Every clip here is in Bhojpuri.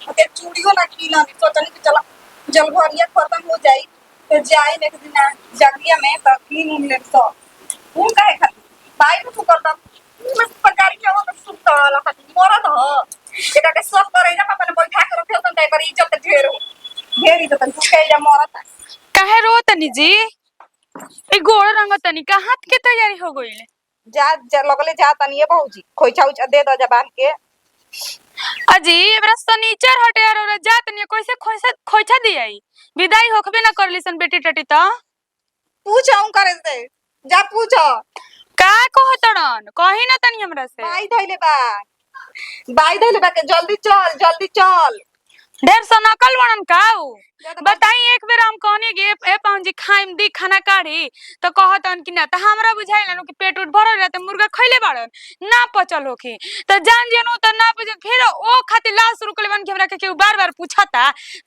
अते चूड़ियों ना किना सोचनी कि चला जल भरिया खत्म हो जाई तो जाए एक दिन जगिया में तो किन उन ले तो उन काहे खाती बाई में सुकर दा मैं सरकारी के वो सुख तला खाती मरत हो एटा के सब करे ना पापा ने बैठा के रखे तो तय पर इज्जत ढेर इज्जत के या मरत काहे रो तनी जी ए गोड़ रंग तनी का हाथ के तैयारी हो गइल जा लगले जा तनी ये बहुजी खोइछा उच दे दो जबान के अजी एबरा सनीचर हटे यार और जात नहीं कैसे खोइछा दियाई विदाई होखबे ना करलिसन बेटी टटी त पूछाऊं करे से जा पूछो का कहतड़न कहि ना तनी हमरा से बाई धइले बा के जल्दी चल ढेर सनकल बनन काऊ बताई एक बेर हम कहनी गे ए पाउजी खाइम दी खाना काढ़ी तो कहतन कि ना त हमरा बुझाइल न कि पेट उठ भरल रहते मुर्गा खइले बाड़न ना पचल होखी त जान जेनु त ना पचल फिर ओ खातिर लाश रुकले बन के हमरा के बार-बार पूछता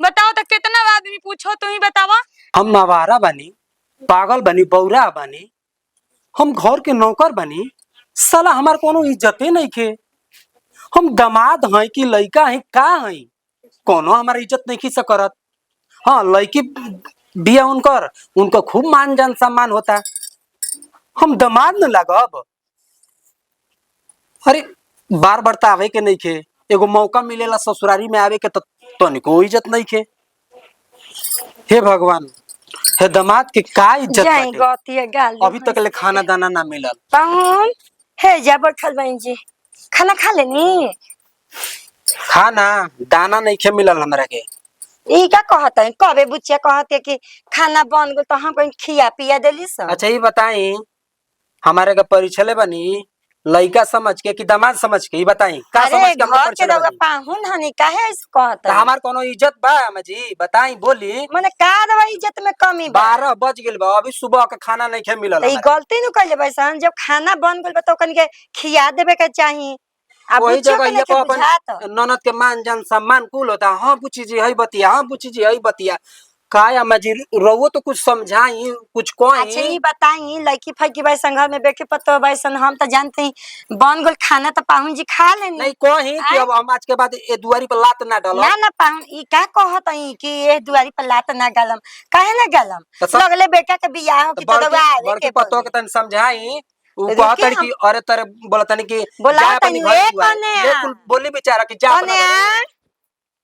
बताओ त कितना आदमी पूछो तू ही बतावा हम नवारा बनी पागल बनी बौरा बनी हम घर के नौकर बनी साला हमार कोनो इज्जते नहीं के हम दामाद हैं कि लइका हैं का हैं कोनो हमार इज्जत नहीं की सकरत हाँ लड़की बिया उनका खूब मान जान सम्मान होता हम दामाद न लागब अरे बार बार तो आवे के नहीं खे एगो मौका मिलेला ससुरारी में आवे के तो निको इज्जत नहीं खे हे भगवान हे दामाद के का इज्जत बाटे अभी तक ले खाना दाना ना मिलल पाहुन हे जा बैठल बहन जी खाना खा लेनी खाना दाना नहीं खे मिलल हमरा के ई का कहत है कबे बुचिया कहते कि खाना बन गो तो हम कहीं खिया पिया देली स अच्छा ये बताई हमारे का परिचय बनी लइका समझ के कि दामाद समझ के ये बताई का समझ के घर के रउआ पाहुन हनी काहे ऐसे कहत है हमार कोनो इज्जत बा अम्मा जी बताई बोली माने का दवा इज्जत में कमी बा 12 बज गेल बा अभी सुबह का खाना नहीं खे मिलल ई गलती नु कइले बैसन जब खाना बन गेल बा तो कनी के खिया देबे के चाही अब वही जगह ये अपन बुझात ननद के मान जान सम्मान कुल होता हां पूछी जी हई बतिया हां पूछी जी हई बतिया काय अम्मा जी रउओ तो कुछ समझाई कुछ कोई अच्छा ये बताई लड़की फैकी भाई संग में बेके पतो भाई सन हम तो जानते हैं बन गोल खाना तो पाहुन जी खा लेनी नहीं कोही कि अब हम आज के बाद ए दुआरी पर लात ना डालो ना पाहुन ई का कहत है कि ए दुआरी पर लात ना गालम काहे ना गालम लगले बेटा के बियाह हो कि तो दवा आवे के पतो के तन समझाई ऊ कहत कि अरे तेरे बोलतनी कि जा अपनी घर ले बोली बेचारा कि जा अपना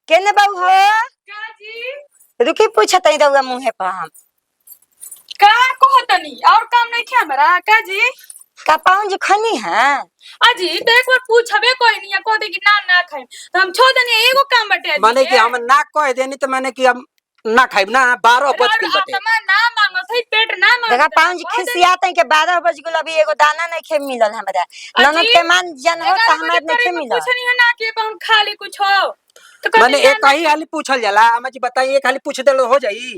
केने बाऊ हो का जी रुकी पूछत है रउआ मुंहे पर हम का कहतनी और काम नहीं खे हमरा का जी का पाहुन जी खनी है अजी तो एक बार पूछबे कोई नहीं को दे कि ना खाई तो हम छोड़ देनी एगो काम बटे माने कि हम ना कह देनी तो मैंने कि अब ना खाइब ना 12 बज गेल बटे मैं ना मांगत है पेट ना मांगत देखा पाहुन जी खिसियात है के 12 बज गेल अभी एगो दाना नहीं खे मिलल हमरा ननद के मान जन हो त हमरा नहीं खे मिलल कुछ नहीं है ना कि पाहुन खाली कुछ हो तो माने एक ही हाली पूछल जाला अम्मा जी बताइए एक हाली पूछ देलो हो जाई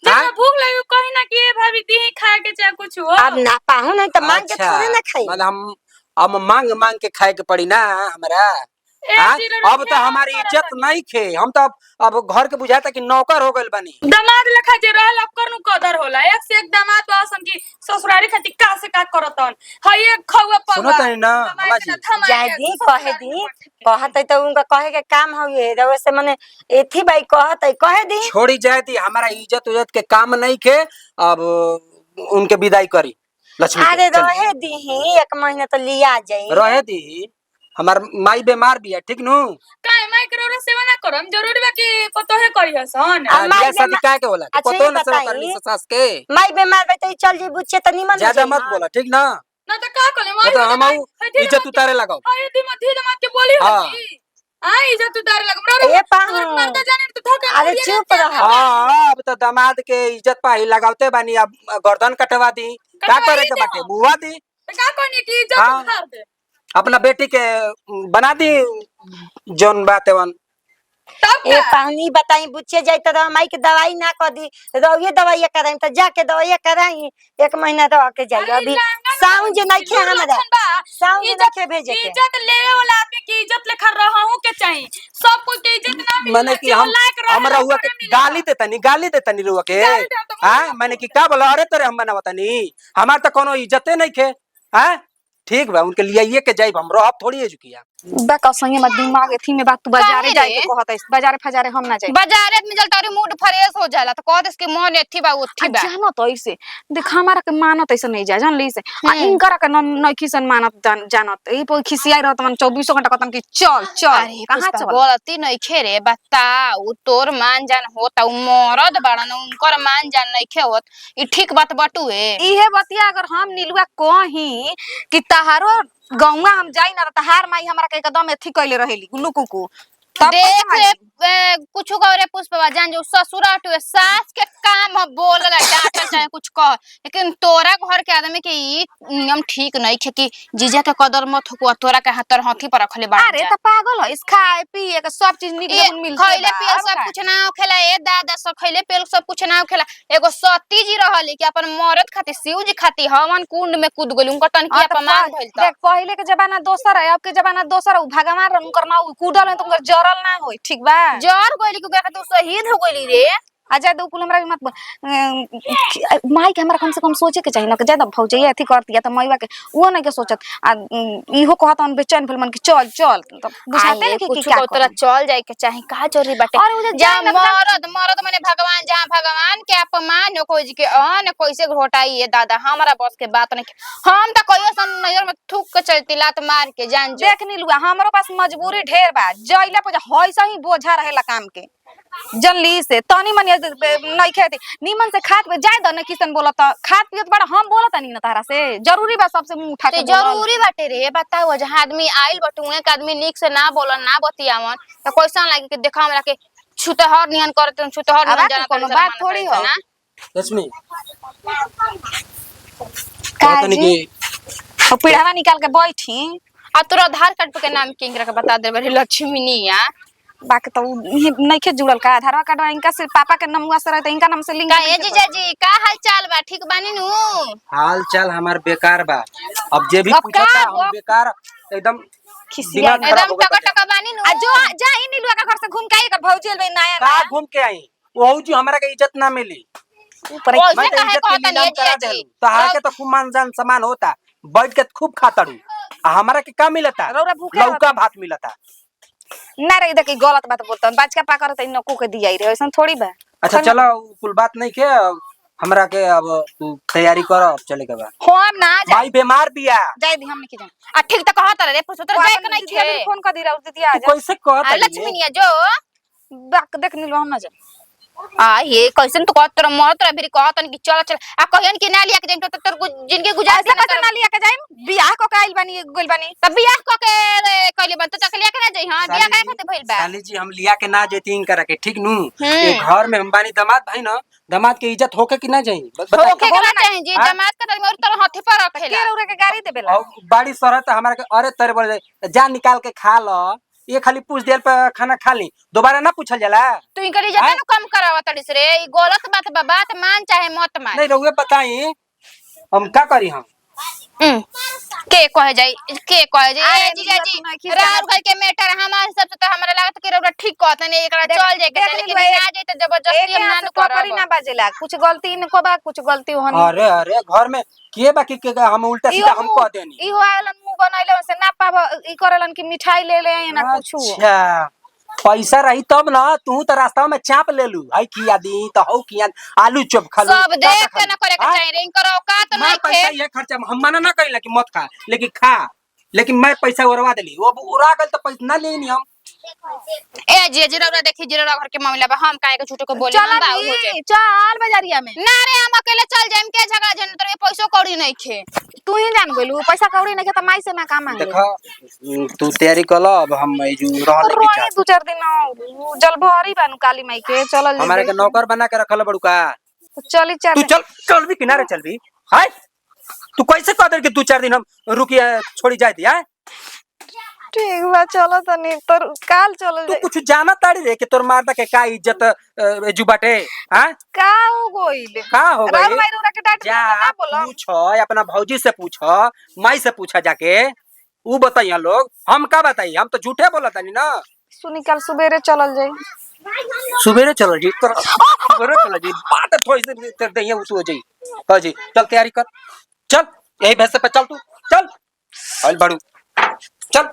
जब भूख लगे कहीं ना कि भाभी दी खाए के चाहे कुछ हो अब ना पाहुन है तो मांग के थोड़े ना खाई मतलब हम मांग के खाए के पड़ी ना हमरा अब तो हमारी इज्जत नहीं खे हम तो अब घर के बुझाता कि नौकर हो गइल बनी दामाद लखा जे रहल अब करनु कदर होला एक से एक दामाद वासन की ससुरारी खाती का से का करतन हई एक खौवा पर सुनो तनी ना अम्मा जी जाय दी कहे दी कहत है तो उनका कहे के काम हवे रउआ से माने एथी भाई कहत है कहे दी छोड़ी जाए दी हमारा इज्जत के काम नहीं के अब उनके विदाई करी लक्ष्मी अरे रहे दी एक महीना तो लिया जाई रहे दी हमार माई बीमार भी है ठीक नु काहे माई करो रे सेवा ना करम जरूरी बा कि पतो है करी हसन बियाह शादी काहे के होला पतो ना सेवा करनी सास के माई बीमार बा तो चल जी बुच्चे तो निमन ज्यादा मत बोला ठीक ना ना तो का करे माई तो हम इज्जत उतारे लगाओ हई दी मत के बोली हजी हां इज्जत उतारे लगम ए पाहुन मर्द जाने तो थके अरे चुप रह हां अब तो दामाद के इज्जत पाही लगावते बानी अब गर्दन कटवा दी का करे के बाटे बुआ दी का कहनी कि इज्जत उतार दे अपना बेटी के बना दी जोन बातेवन ए पानी बताई बुच्चे जाई त माई के दवाई ना कर दी रउए दवाई कराई त जाके दवाई कराई एक महीना रह के जाई अभी साउन जे नहीं खे हमरा साउन जे नहीं खे भेजे के इज्जत लेवे वाला आदमी की इज्जत लेखा रहहु के चाहिए सब कुछ के इज्जत ना मिले माने कि हमरा हुआ के गाली देतनी रुआ के हां माने कि का बोला अरे तोरे हम बनावतनी हमार त कोनो इज्जते नहीं खे हां ठीक बा उनके लिए ये के जाई हम रहब थोड़ी है जुकिया। बेका संगे में दिमाग एथी में बात तू बाजारे काहे जाए रे? के कहत है बाजारे फजारे हम ना जाए बाजारे में जल तारी मूड फ्रेश हो जाला तो कह देस कि मन एथी बा उथी बा जानो तो ऐसे देख हमारा के मानत ऐसे नहीं जा जान ली से आ इनकरा के नइखी सन मानत जानत ई पर खिसियाई रहत मन 24 घंटा कहतन कि चल चल अरे कहां पुष्पा चल गलती नहीं रे बताऊ तोर मान जान होता उ मरद बाड़न उनकर मान जान नहीं होत ई ठीक बात बटुए इहे बतिया अगर हम नीलुआ कही कि तहारो गौवा हम जाई ना तहार माई हमरा के एकदम एथी कइले रहेली गुल्लू कुकू तब देख रे कुछ करे पुष्पा जान जो ससुरा हटुए सास के काम ह बोलला डांटल चाहे कुछ कह लेकिन तोरा घर के आदमी के ई नियम ठीक नहीं है कि जीजा के कदर मत हो तोरा के हाथ हाथी पर रखले बा अरे त पागल है इस खाए पिए के सब चीज निक जब मिलते खइले पिए सब कुछ ना होखेला ए दादा सब खइले पिए सब कुछ ना होखेला एगो सती जी रहली कि अपन मरद खातिर शिव जी खातिर हवन कुंड में कूद गेल उनकर तन की अपमान भइल त देख पहले के जमाना दोसर है अब के जमाना दोसर है भगवान उनकर ना कूदल है तुमकर जरल ना होई ठीक बा जर गइली के कहत शहीद हो गइली रे आजाद कुल हमरा भी मत माई के हमरा कम से कम सोचे के चाहिए ना कि ज्यादा भौजैया अथी कर दिया त मैवा के वो नहीं के सोचत आ इहो कहत हम बेचैन भेल मन कि चल चल त बुझाते नहीं कि क्या तोरा चल जाए के चाहे का जरूरी बाटे और वो जा मरद मरद माने भगवान जहां भगवान के अपमान कोई जी के अन कैसे घोटाई है दादा हमरा बस के बात नहीं हम त कहियो सन नजर में थूक के चलती लात मार के जान जो देख नीलुआ हमरो पास मजबूरी ढेर बा जइला पे हइसा ही बोझा रहेला काम के जनली से तनी मनी नहीं खेती नीमन से खात पे जाए द न किसन बोलत खात पियत बड़ा हम बोलत नहीं न तारा से जरूरी बा सबसे मुंह उठा के जरूरी बाटे रे बताओ जहां आदमी आइल बटुए के आदमी निक से ना बोलन ना बतियावन त कैसन लागी कि देखा हमरा के छुतहर नियन करत छुतहर नियन जाना कोनो बात थोड़ी हो ना लक्ष्मी काजी की पीढ़ावा निकाल के बैठी आ तोरा आधार कार्ड पे के नाम केंगरा के बता दे बड़ी लक्ष्मीनिया बाकी तो नहीं के जुड़ल का आधार कार्ड इनका सिर्फ पापा के नमुआ से रहते इनका नाम से लिंक का ए जीजा जी का हाल चाल बा ठीक बानी नु हाल चाल हमार बेकार बा अब जे भी अब पूछता का हम बेकार एकदम खिसिया दिमाग खराब एकदम हो गया टका टका बानी नु आ जो जा इ नीलुआ का घर से घूम के आई कर भौजेल में नया का घूम के आई ओहू जी हमरा के इज्जत ना मिली ऊपर ओइसे मैं तो काहे इज्जत के कहता नीलाम नहीं करा जीजा देलू जी तो हार के तो खूब मान जान सम्मान होता बैठ के खूब खाताड़ू आ हमरा के का मिलता रौरा भूखे लौका भात मिलता ना रे देखी गलत बात बोलता बाजका पाकर त नको के दिया रे ऐसा थोड़ी बा अच्छा चलो कुल बात नहीं के हमरा के अब तू तैयारी कर अब चले के बा हम ना जा भाई बीमार बिया जाय दी हम नहीं के जान आ ठीक त कहत रे पुत्र जाए के नहीं खे फोन कर दी रहा दीदी आ तू कैसे कहत है लक्ष्मीनिया जो बाक देख नीलुआ हम ना जा आ ये कैसन तो कहत तोरा मरत रे फिर कहतन कि चल चल आ कहन कि ना लिया के जाई तो तोर जिंदगी गुजार ऐसा कैसे ना लिया के जाइम बियाह को काइल बनी गोल बनी तब बियाह क के कहले बन तो चक लिया के ना जाई हां बियाह काहे खातिर भइल बा साली जी हम लिया के ना जेती करा के ठीक नु हम्म। ये घर में हम बानी दामाद भाई ना दामाद के इज्जत होके कि ना जाई होके के ना चाहे जी हाँ? जमात के तोर तोर हाथी पर रखेला के रौरा के गाड़ी देबेला और बाड़ी शरत हमरा के अरे तेरे बोल जा निकाल के खा लो ये खाली पूछ देर पे खाना खा ली दोबारा ना पूछल जाला तू इनकर इज्जत न कम करावा तड़िस रे ई गलत बात बा बात मान चाहे मत मान नहीं रहुए बताई हम का करी हम के कहे जाई अरे जीजा जी तू ना खींच राउर घर के मैटर हमार हिसाब से तो हमरा लागत कि रउरा ठीक कहत नहीं एकरा चल जाए के देख लेकिन लीजिए, ना जाए तो जबरदस्ती हम ना टोकरी ना करब बाजेला कुछ गलती इनको बा कुछ गलती होनी अरे अरे घर में के बाकी के हम उल्टा सीधा हम कह देनी इहो आयलन मुंह बनैले से ना पाव ई करेलन कि मिठाई ले ले ना कुछ अच्छा पैसा रही तब ना तू तो रास्ता में चाप ले लू आई किया दी तो हो किया आलू चॉप खा लू सब देख के ना करे के चाहिए रे इनकर औकात मैं नहीं पैसा खे ये खर्चा हम मना ना कइला कि मत खा लेकिन खा लेकिन मैं पैसा उड़वा देली वो उड़ा गल तो पैसा ना लेनी हम ए जी रउरा देखी जी रउरा घर के मामला बा हम काहे के झूठो को बोले चल हम बाऊ हो जाए चल बाजारिया में ना रे हम अकेले चल जाएम के झगड़ा जन तोरे पैसो कौड़ी नहीं खे तू ही जान गेलू पैसा कौड़ी नहीं के त माई से ना काम मांगे देखा तू तैयारी कर लो अब हम ए जो रहले के रोई चाह दो चार दिन जल भरी बानू काली माई के चलल हमारे के नौकर बना के रखल बड़ू का चली चार तू चल चल भी किनारे चल भी हाय तू कैसे कह दे कि 2-4 दिन हम रुकिए छोड़ी जाए दिया ठीक बा चलो तनी तोर काल चलो तू कुछ जाना ताड़ी रे कि तोर मारदा के का इज्जत एजू बाटे हां का हो गइल का हो राम गई माई रोरा के डांट जा ना बोलो पूछो अपना भौजी से पूछो माई से पूछा जाके ऊ बताइए लोग हम का बताई हम तो झूठे बोला तानी ना सुनी कल सवेरे चलल जाई सुबेरे चलो जी तो सुबेरे चलो जी बात थोड़ी सी कर दे ये हो जाई हां जी चल तैयारी कर चल यही भैंस पे चल तू चल हल बड़ू चल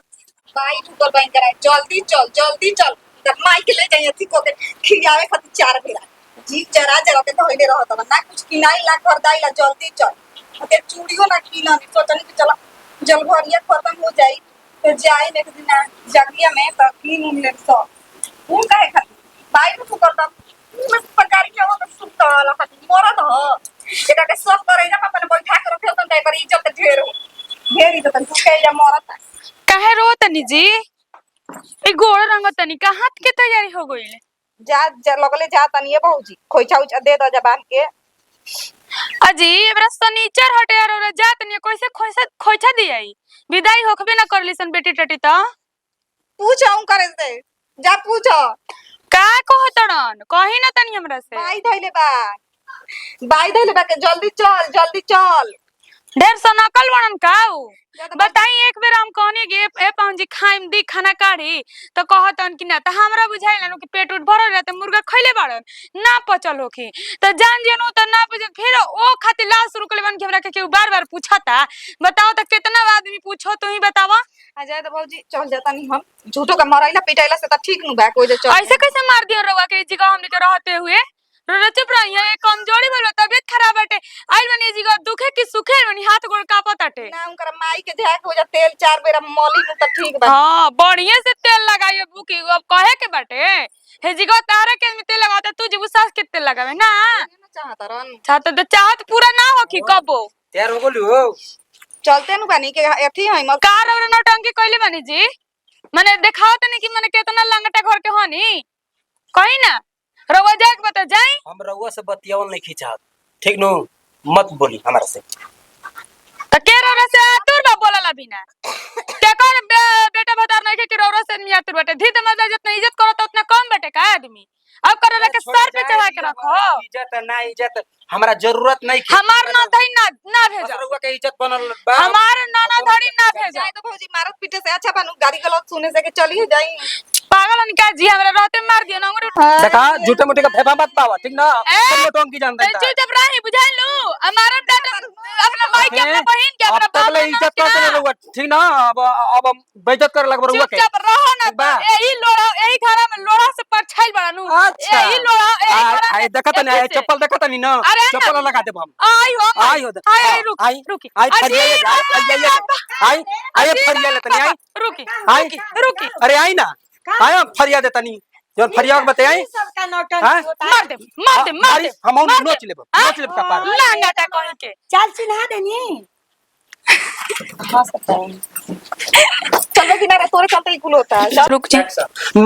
बाई ढुकल बाई करे जल्दी चल तब माई के ले जाइए थी को के खियावे खातिर 4 बेरा जी जरा जरा के धइले रहत ना कुछ किनाई ला कर दाई ला जल्दी चल ते चूड़ियो ना किना नी सोचनी कि चला जल भरिया खत्म हो जाई तो जाए एक दिन जगिया में तो किन उन ले सो उन काहे खातिर बाई ढुकल तब मैं पकारी के हो तो सुता ला खातिर मरद हो एटा के सब करे ना अपन बैठा के रखे त पर इज्जत ढेर हो ढेर इज्जत तू के जा मरत काहे रो तनी जी ए गोड़ रंग तनी का हाथ के तैयारी हो गइल जा लगले जा तनी बहुजी खोइछा उच दे द जबान के अजी एबरा शनिचर हटे और जात नहीं कैसे खोइछा दियाई विदाई होखबे ना करली सन बेटी टटी त पूछ आऊं करे से जा पूछ का कहतड़न कही ना तनी हमरा से बाई धइले बा के जल्दी चल ढेर सनकल बनन काऊ बताई एक बेर हम कहनी गे ए पांजी खाइम दी खाना काढ़ी तो कहतन कि ना त हमरा बुझाइल न कि पेट उठ भरल रहते मुर्गा खइले बाड़न ना पचल होखी त जान जेनु त ना पचल फिर ओ खातिर लाल शुरू कर बन के हमरा के केहू बार-बार पूछता बताओ त कितना आदमी पूछो तू ही बतावा आ जाए तो भौजी चल जाता नहीं हम झूठो का मराइला पिटाइला से त ठीक नु बा कोई जे चल ऐसे कैसे मार दिया रवा के जगह हमने के रहते हुए रोज चुप रही है कमजोरी भइल तबियत खराब बाटे आइल बनी जगह दुखे की सुखे बनी हाथ गोड़ कापताटे ना उनकर माई के झाक हो जा तेल 4 बेरा मली नु त ठीक बा हां बढ़िया से तेल लगाइए बुकी अब कहे के बाटे हे जगह तारे के में तेल लगाता तू जीव सास के तेल लगावे ना चाहत रन चाहत तो चाहत पूरा ना हो की कबो तैयार हो गेलू हो चलते नु बानी के एथी है मग कार और नौटंकी कइले बानी जी माने देखाओ तनी कि माने कितना लंगटा घर के हनी कहीं ना रवा जाए के बता जाई हम रउआ से बतियावल नहीं खींचा ठीक नो मत बोली हमारे से त के रौरा से आतुर बा बोलला बिना के कर बेटा भतार नहीं के रौरा से मिया तुर बेटे धीत मत जितना इज्जत करत उतना कम बेटे का आदमी अब कर के सर पे चढ़ा के रखो इज्जत ना इज्जत हमरा जरूरत नहीं हमार ना धई ना भेजा रउआ के इज्जत बनल बा हमार नाना धड़ी ना भेजा जाए तो भौजी मारत पीटे से अच्छा बानू गाड़ी गलत सुने से के चली जाई पागल अनिका जी हमरा रहते मार दियो ना देखा झूठे मोटे का फेफा मत पावा ठीक ना सब लोटों की जानता है चुप रही बुझाई लो हमारा दादा अपना भाई के अपना बहन के अपना अब तक ले इज्जत करते रहुआ ठीक ना अब बेइज्जत कर लग रहुआ के चुप रहो ना यही घर में लोड़ा से परछाई बड़ानू यही लोड़ा आई देखत नहीं चप्पल देखत नहीं ना चप्पल लगा देब हम आई हो आई रुकी आई फरिया आई फरिया ले तनी आई रुकी अरे आई ना आया फरिया दे तनी जब फरिया बते आई सबका नौटंकी मार दे हम नोच लेब का पार लांगाटा कहीं के चल चिन्हा देनी चलो किनारे तोरे चलते ही कुल होता है रुक जा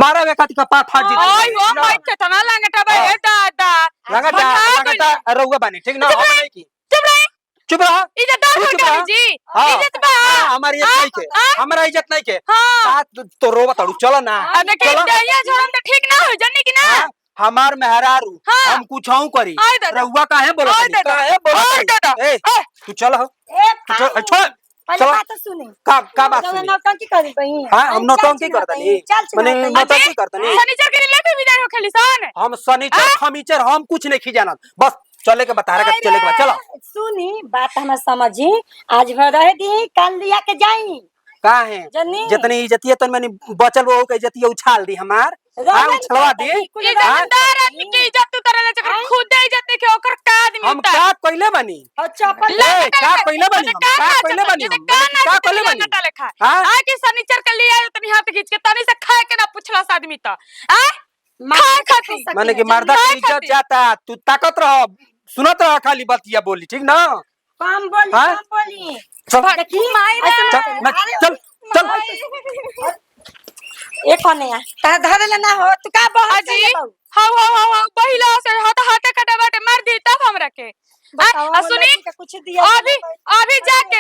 मारा वे का पार फाड़ जीत ओए ओ माय कितना लांगाटा बा ए दादा लगाटा रहुआ बानी ठीक ना हम नहीं की चुप रहा इज्जत दार जी इज्जत बा हमारी इज्जत नहीं के हमारा इज्जत नहीं के हां तो रोवा तड़ू चलो ना देखिए दहिया झरम तो ठीक ना हो जन्नी की ना हमार मेहरारू हम कुछ हूं करी रहुआ काहे बोलो ए तू चल हो छोड़ पहले बात सुनी का बात सुनी नौटंकी करी बही हां हम नौटंकी करतनी माने नौटंकी करतनी शनिचर के लेके विदाई हो खेली सन हम शनिचर खमीचर हम कुछ नहीं खिजानत बस चले के बता रहा चले के बाद चलो सुनी बात हमरा समझी आज भर रह दी कल लिया के जाई का है जितनी इज्जतिया तन मैंने बचल वो के इज्जतिया उछाल दी हमार हां उछलवा दी इज्जतदार आदमी की इज्जत तू करे ले खुद इज्जत के ओकर का आदमी हम का कइले बनी अच्छा का कइले बनी का कइले बनी का कइले बनी हां आ के शनिचर के लिए तनी हाथ खींच के तनी से खाए के ना पुछला आदमी त आ खाए खाती माने कि मर्दा की इज्जत जाता तू ताकत रह सुनत रह खाली बतिया बोली ठीक ना कम बोली चल एक कोने आ ता धरले ना हो तू का बहुत अजी हां पहिला से हाथ कटा बाटे मार दी तब हमरा के सुनी कुछ दिया अभी जाके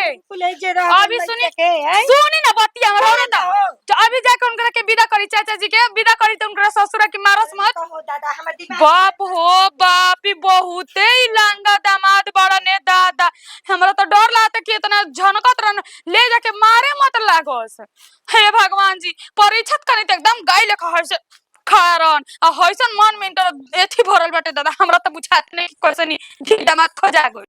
अभी सुनी ना बतिया हमरा तो अभी जाके उनकरा के विदा करी चाचा जी के विदा करी त उनकरा ससुरा के मारस मत दादा हमर दिमाग बाप हो बाप बहुते ही लांगा दामाद बड़ा ने दादा हमरा तो डर लागत कि इतना झनकत रन ले जाके मारे मत लागोस हे भगवान जी परीक्षित करी त एकदम गाय लेखा हर से खारन आ हइसन मन में एथी भरल बाटे दादा हमरा तो बुझात नहीं कैसे नहीं ढीला मत खो जा गई।